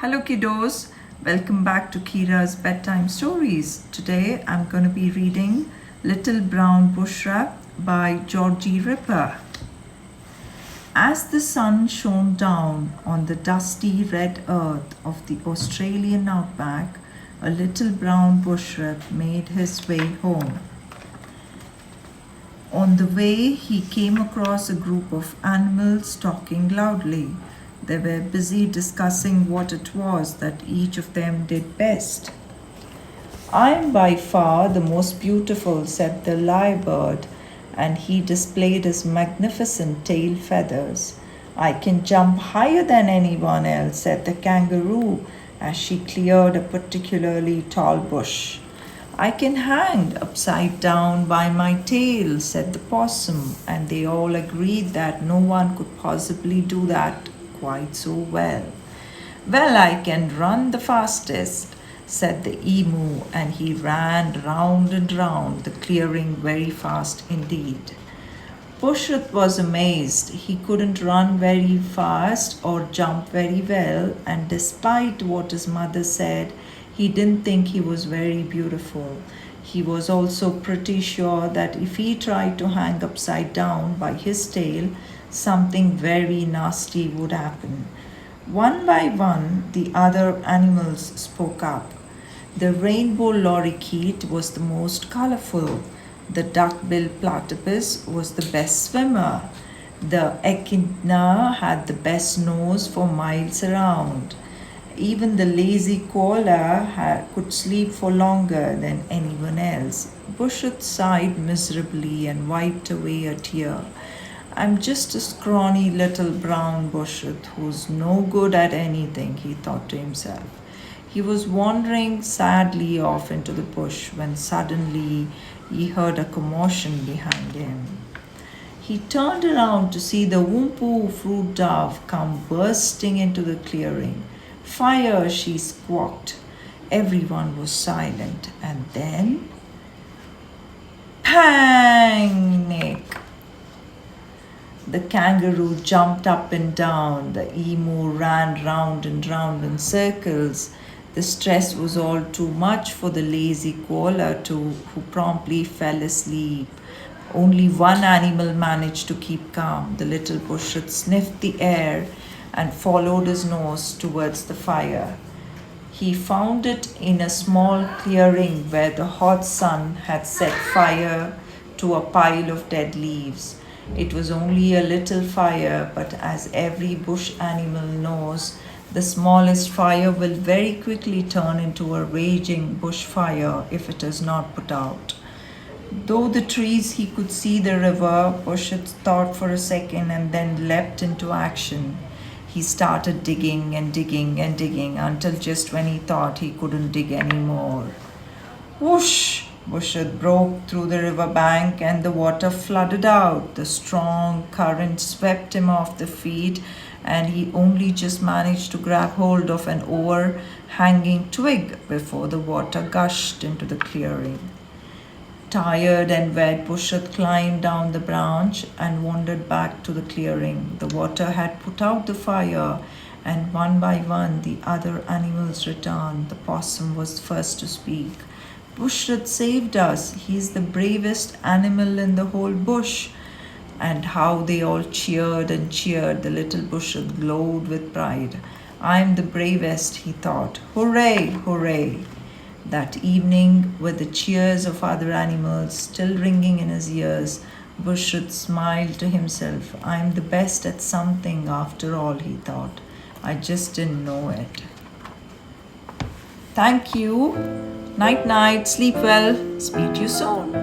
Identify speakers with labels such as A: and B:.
A: Hello kiddos, welcome back to Kira's Bedtime Stories. Today I'm going to be reading Little Brown Bushra by Georgie Ripper. As the sun shone down on the dusty red earth of the Australian outback, a little brown bushrat made his way home. On the way, he came across a group of animals talking loudly. They were busy discussing what it was that each of them did best. "I am by far the most beautiful," said the lyrebird, and he displayed his magnificent tail feathers. "I can jump higher than anyone else," said the kangaroo as she cleared a particularly tall bush. "I can hang upside down by my tail," said the possum, and they all agreed that no one could possibly do that quite so well. "Well, I can run the fastest," said the emu, and he ran round and round the clearing very fast indeed. Bushrat was amazed. He couldn't run very fast or jump very well, and despite what his mother said, he didn't think he was very beautiful. He was also pretty sure that if he tried to hang upside down by his tail, something very nasty would happen. One by one, the other animals spoke up. The rainbow lorikeet was the most colorful. The duck-billed platypus was the best swimmer. The echidna had the best nose for miles around. Even the lazy koala could sleep for longer than anyone else. Bushrat sighed miserably and wiped away a tear. "I'm just a scrawny little brown bushrat who's no good at anything," he thought to himself. He was wandering sadly off into the bush when suddenly he heard a commotion behind him. He turned around to see the Whoopoo fruit dove come bursting into the clearing. "Fire!" she squawked. Everyone was silent, and then panic! The kangaroo jumped up and down. The emu ran round and round in circles. The stress was all too much for the lazy koala too, who promptly fell asleep. Only one animal managed to keep calm. The little bushrat sniffed the air and followed his nose towards the fire. He found it in a small clearing where the hot sun had set fire to a pile of dead leaves. It was only a little fire, but as every bush animal knows, the smallest fire will very quickly turn into a raging bushfire if it is not put out. Though the trees he could see the river, Bushrat thought for a second and then leapt into action. He started digging and digging and digging until just when he thought he couldn't dig anymore. Whoosh! Bushrat broke through the river bank and the water flooded out. The strong current swept him off the feet, and he only just managed to grab hold of an overhanging twig before the water gushed into the clearing. Tired and wet, Bushrat climbed down the branch and wandered back to the clearing. The water had put out the fire, and one by one the other animals returned. The possum was first to speak. "Bushrat saved us. He's the bravest animal in the whole bush." And how they all cheered and cheered. The little bushrat glowed with pride. "I'm the bravest," he thought. "Hooray, hooray." That evening, with the cheers of other animals still ringing in his ears, Bushrat smiled to himself. "I'm the best at something after all," he thought. "I just didn't know it." Thank you. Night night. Sleep well. Speak to you soon.